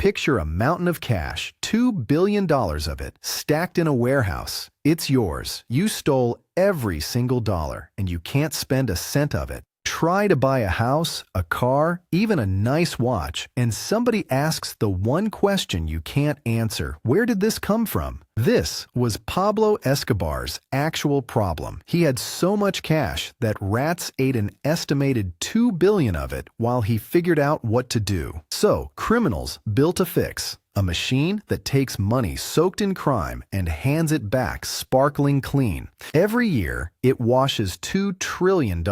Picture a mountain of cash, $2 billion of it, stacked in a warehouse. It's yours. You stole every single dollar, and you can't spend a cent of it. Try to buy a house, a car, even a nice watch, and somebody asks the one question you can't answer. Where did this come from? This was Pablo Escobar's actual problem. He had so much cash that rats ate an estimated $2 billion of it while he figured out what to do. So, criminals built a fix. A machine that takes money soaked in crime and hands it back sparkling clean. Every year, it washes $2 trillion.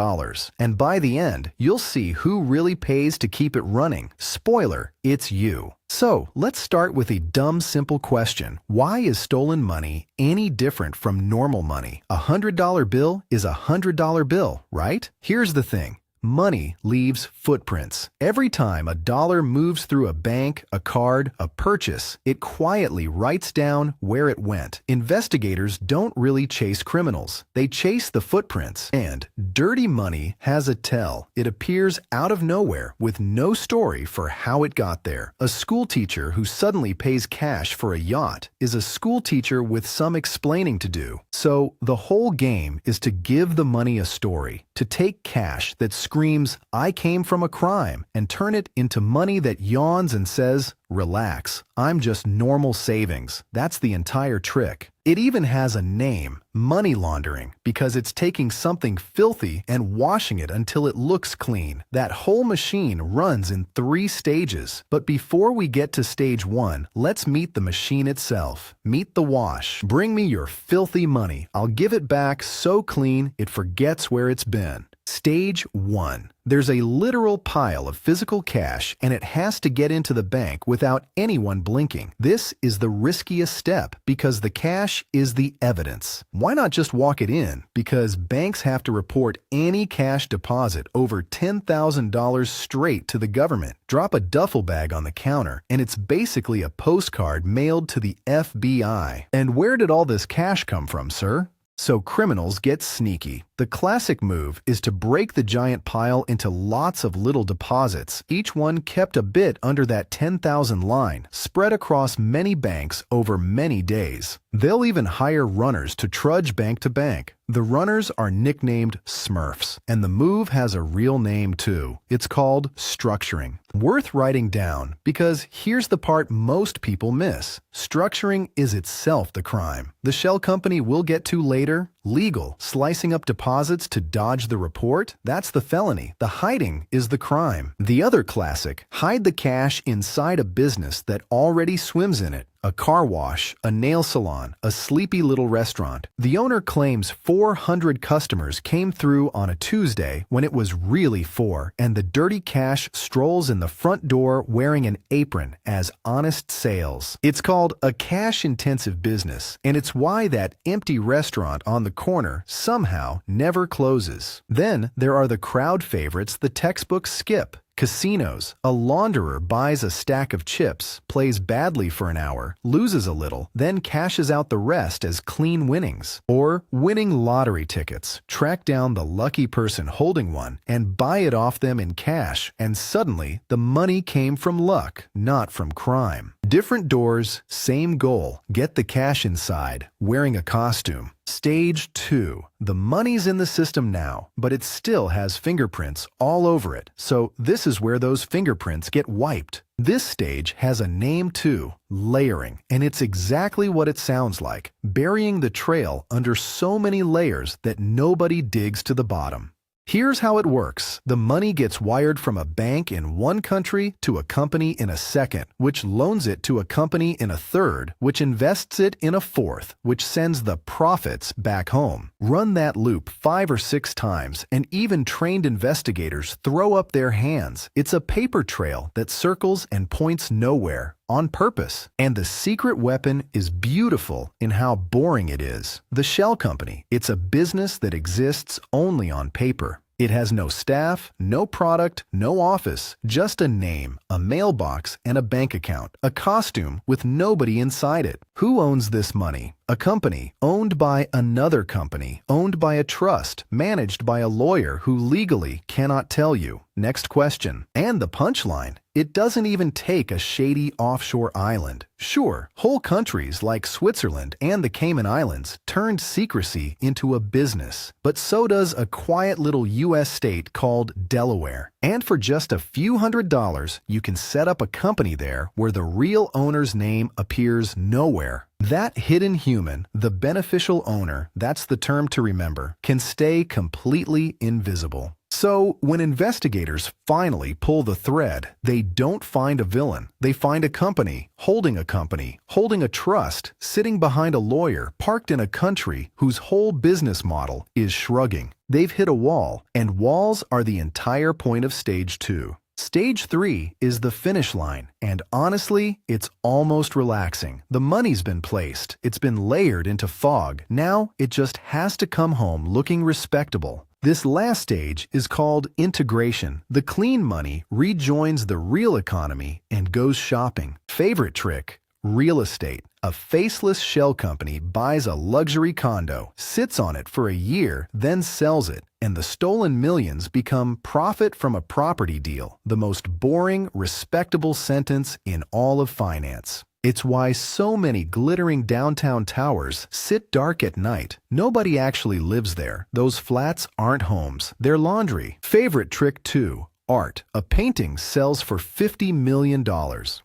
And by the end, you'll see who really pays to keep it running. Spoiler, it's you. So, let's start with a dumb, simple question. Why is stolen money any different from normal money? A $100 bill is a $100 bill, right? Here's the thing. Money leaves footprints. Every time a dollar moves through a bank, a card, a purchase, it quietly writes down where it went. Investigators don't really chase criminals. They chase the footprints. And dirty money has a tell. It appears out of nowhere with no story for how it got there. A school teacher who suddenly pays cash for a yacht is a school teacher with some explaining to do. So the whole game is to give the money a story, to take cash that screams, "I came from a crime," and turn it into money that yawns and says, "Relax, I'm just normal savings." That's the entire trick. It even has a name, money laundering, because it's taking something filthy and washing it until it looks clean. That whole machine runs in 3 stages. But before we get to stage 1, let's meet the machine itself. Meet the wash. Bring me your filthy money. I'll give it back so clean it forgets where it's been. Stage 1. There's a literal pile of physical cash, and it has to get into the bank without anyone blinking. This is the riskiest step because the cash is the evidence. Why not just walk it in? Because banks have to report any cash deposit over $10,000 straight to the government. Drop a duffel bag on the counter, and it's basically a postcard mailed to the FBI. And where did all this cash come from, sir? So criminals get sneaky. The classic move is to break the giant pile into lots of little deposits, each one kept a bit under that 10,000 line, spread across many banks over many days. They'll even hire runners to trudge bank to bank. The runners are nicknamed Smurfs, and the move has a real name too. It's called structuring. Worth writing down, because here's the part most people miss. Structuring is itself the crime. The shell company we'll get to later, legal, slicing up deposits to dodge the report, that's the felony. The hiding is the crime. The other classic, hide the cash inside a business that already swims in it. A car wash, a nail salon, a sleepy little restaurant. The owner claims 400 customers came through on a Tuesday when it was really 4, and the dirty cash strolls in the front door wearing an apron as honest sales. It's called a cash-intensive business, and it's why that empty restaurant on the corner somehow never closes. Then there are the crowd favorites the textbooks skip. Casinos. A launderer buys a stack of chips, plays badly for an hour, loses a little, then cashes out the rest as clean winnings. Or winning lottery tickets. Track down the lucky person holding one and buy it off them in cash, and suddenly the money came from luck, not from crime. Different doors, same goal. Get the cash inside, wearing a costume. Stage 2. The money's in the system now, but it still has fingerprints all over it. So this is where those fingerprints get wiped. This stage has a name too, layering, and it's exactly what it sounds like, burying the trail under so many layers that nobody digs to the bottom. Here's how it works. The money gets wired from a bank in one country to a company in a second, which loans it to a company in a third, which invests it in a fourth, which sends the profits back home. Run that loop 5 or 6 times, and even trained investigators throw up their hands. It's a paper trail that circles and points nowhere. On purpose. And the secret weapon is beautiful in how boring it is. The shell company. It's a business that exists only on paper. It has no staff, no product, no office, just a name, a mailbox, and a bank account. A costume with nobody inside it. Who owns this money? A company owned by another company, owned by a trust, managed by a lawyer who legally cannot tell you. Next question. And the punchline. It doesn't even take a shady offshore island. Sure, whole countries like Switzerland and the Cayman Islands turned secrecy into a business, but so does a quiet little U.S. state called Delaware. And for just a few $100s, you can set up a company there where the real owner's name appears nowhere. That hidden human, the beneficial owner, that's the term to remember, can stay completely invisible. So, when investigators finally pull the thread, they don't find a villain. They find a company, holding a trust, sitting behind a lawyer, parked in a country whose whole business model is shrugging. They've hit a wall, and walls are the entire point of Stage 2. Stage 3 is the finish line, and honestly, it's almost relaxing. The money's been placed, it's been layered into fog. Now, it just has to come home looking respectable. This last stage is called integration. The clean money rejoins the real economy and goes shopping. Favorite trick: real estate. A faceless shell company buys a luxury condo, sits on it for a year, then sells it, and the stolen millions become profit from a property deal. The most boring, respectable sentence in all of finance. It's why so many glittering downtown towers sit dark at night. Nobody actually lives there. Those flats aren't homes. They're laundry. Favorite trick 2. Art. A painting sells for $50 million.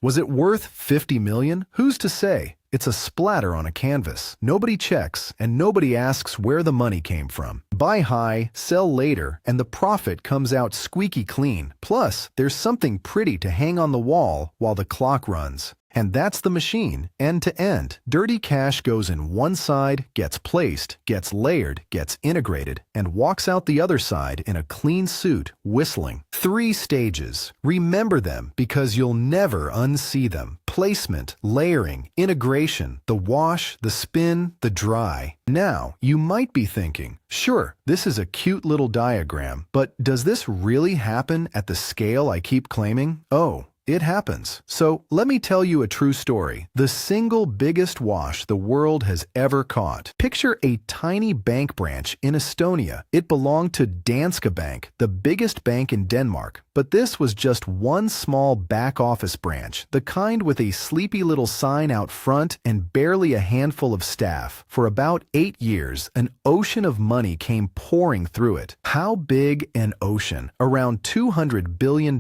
Was it worth $50 million? Who's to say? It's a splatter on a canvas. Nobody checks, and nobody asks where the money came from. Buy high, sell later, and the profit comes out squeaky clean. Plus, there's something pretty to hang on the wall while the clock runs. And that's the machine, end to end. Dirty cash goes in one side, gets placed, gets layered, gets integrated, and walks out the other side in a clean suit, whistling. 3 stages. Remember them because you'll never unsee them. Placement, layering, integration, the wash, the spin, the dry. Now, you might be thinking, sure, this is a cute little diagram, but does this really happen at the scale I keep claiming? Oh, it happens. So let me tell you a true story. The single biggest wash the world has ever caught. Picture a tiny bank branch in Estonia. It belonged to Danske Bank, the biggest bank in Denmark. But this was just one small back office branch, the kind with a sleepy little sign out front and barely a handful of staff. For about 8 years, an ocean of money came pouring through it. How big an ocean? Around $200 billion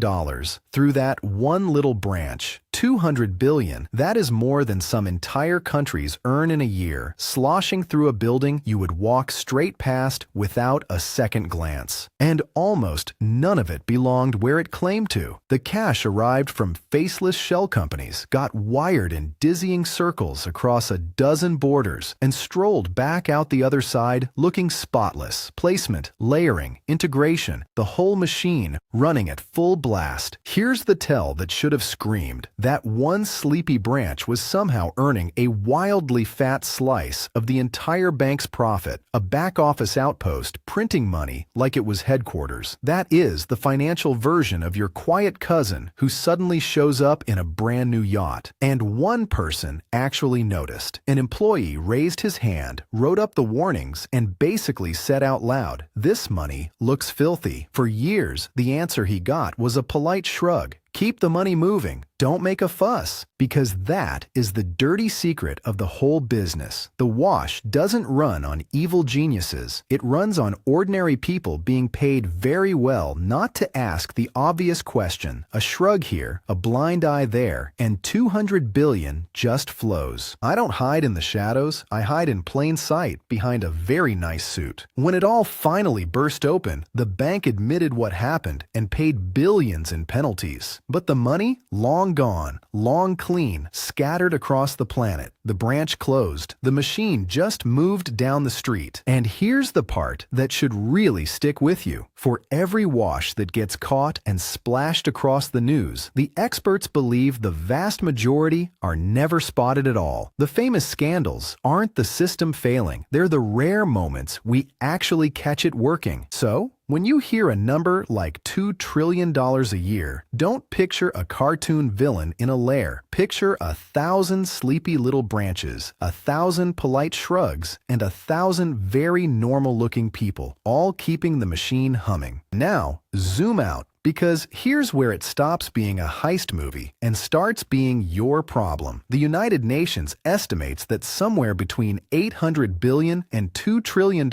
through that one little branch. $200 billion, that is more than some entire countries earn in a year, sloshing through a building you would walk straight past without a second glance. And almost none of it belonged where it claimed to. The cash arrived from faceless shell companies, got wired in dizzying circles across a dozen borders, and strolled back out the other side looking spotless. Placement, layering, integration, the whole machine running at full blast. Here's the tell that should have screamed. That one sleepy branch was somehow earning a wildly fat slice of the entire bank's profit, a back office outpost printing money like it was headquarters. That is the financial version of your quiet cousin who suddenly shows up in a brand new yacht. And one person actually noticed. An employee raised his hand, wrote up the warnings, and basically said out loud, "This money looks filthy." For years, the answer he got was a polite shrug. Keep the money moving. Don't make a fuss, because that is the dirty secret of the whole business. The wash doesn't run on evil geniuses. It runs on ordinary people being paid very well not to ask the obvious question. A shrug here, a blind eye there, and $200 billion just flows. I don't hide in the shadows. I hide in plain sight behind a very nice suit. When it all finally burst open, the bank admitted what happened and paid billions in penalties. But the money? Long gone, long clean, scattered across the planet. The branch closed. The machine just moved down the street. And here's the part that should really stick with you. For every wash that gets caught and splashed across the news, the experts believe the vast majority are never spotted at all. The famous scandals aren't the system failing. They're the rare moments we actually catch it working. So, When you hear a number like $2 trillion a year, don't picture a cartoon villain in a lair. Picture 1,000 sleepy little branches, 1,000 polite shrugs, and 1,000 very normal-looking people, all keeping the machine humming. Now, zoom out. Because here's where it stops being a heist movie and starts being your problem. The United Nations estimates that somewhere between $800 billion and $2 trillion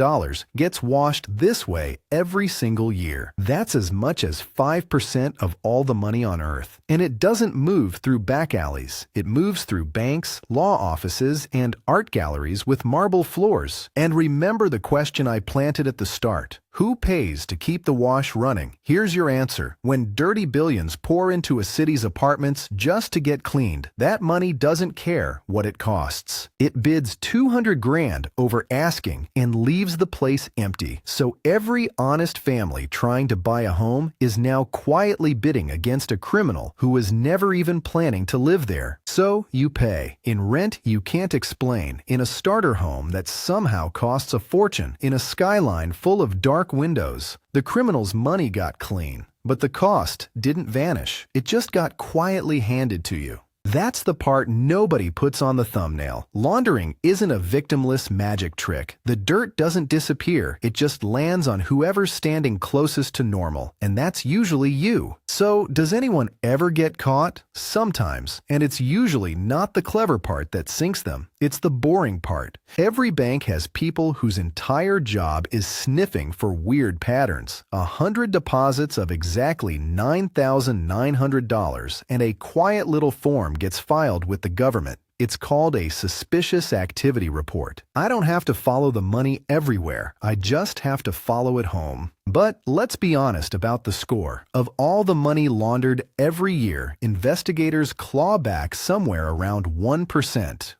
gets washed this way every single year. That's as much as 5% of all the money on Earth. And it doesn't move through back alleys. It moves through banks, law offices, and art galleries with marble floors. And remember the question I planted at the start. Who pays to keep the wash running? Here's your answer. When dirty billions pour into a city's apartments just to get cleaned, that money doesn't care what it costs. It bids 200 grand over asking and leaves the place empty. So every honest family trying to buy a home is now quietly bidding against a criminal who was never even planning to live there. So you pay. In rent you can't explain, in a starter home that somehow costs a fortune, in a skyline full of dark windows. The criminal's money got clean, but the cost didn't vanish. It just got quietly handed to you. That's the part nobody puts on the thumbnail. Laundering isn't a victimless magic trick. The dirt doesn't disappear. It just lands on whoever's standing closest to normal, and that's usually you. So, does anyone ever get caught? Sometimes, and it's usually not the clever part that sinks them. It's the boring part. Every bank has people whose entire job is sniffing for weird patterns. 100 deposits of exactly $9,900, and a quiet little form gets filed with the government. It's called a suspicious activity report. I don't have to follow the money everywhere. I just have to follow it home. But let's be honest about the score. Of all the money laundered every year, investigators claw back somewhere around 1%.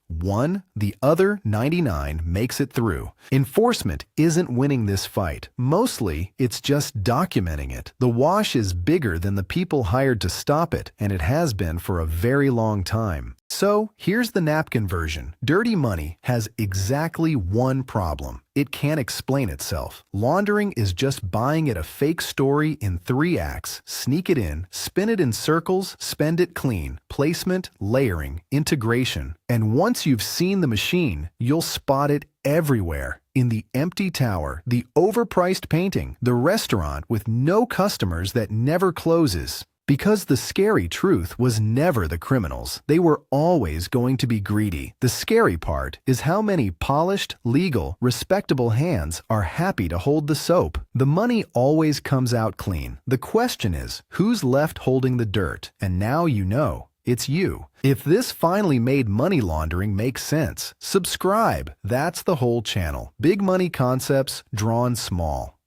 The other 99 makes it through. Enforcement isn't winning this fight. Mostly, it's just documenting it. The wash is bigger than the people hired to stop it, and it has been for a very long time. So, here's the napkin version. Dirty money has exactly one problem. It can't explain itself. Laundering is just buying it a fake story in 3 acts, sneak it in, spin it in circles, spend it clean, placement, layering, integration. And once you've seen the machine, you'll spot it everywhere. In the empty tower, the overpriced painting, the restaurant with no customers that never closes. Because the scary truth was never the criminals. They were always going to be greedy. The scary part is how many polished, legal, respectable hands are happy to hold the soap. The money always comes out clean. The question is, who's left holding the dirt? And now you know. It's you. If this finally made money laundering make sense, subscribe. That's the whole channel. Big money concepts drawn small.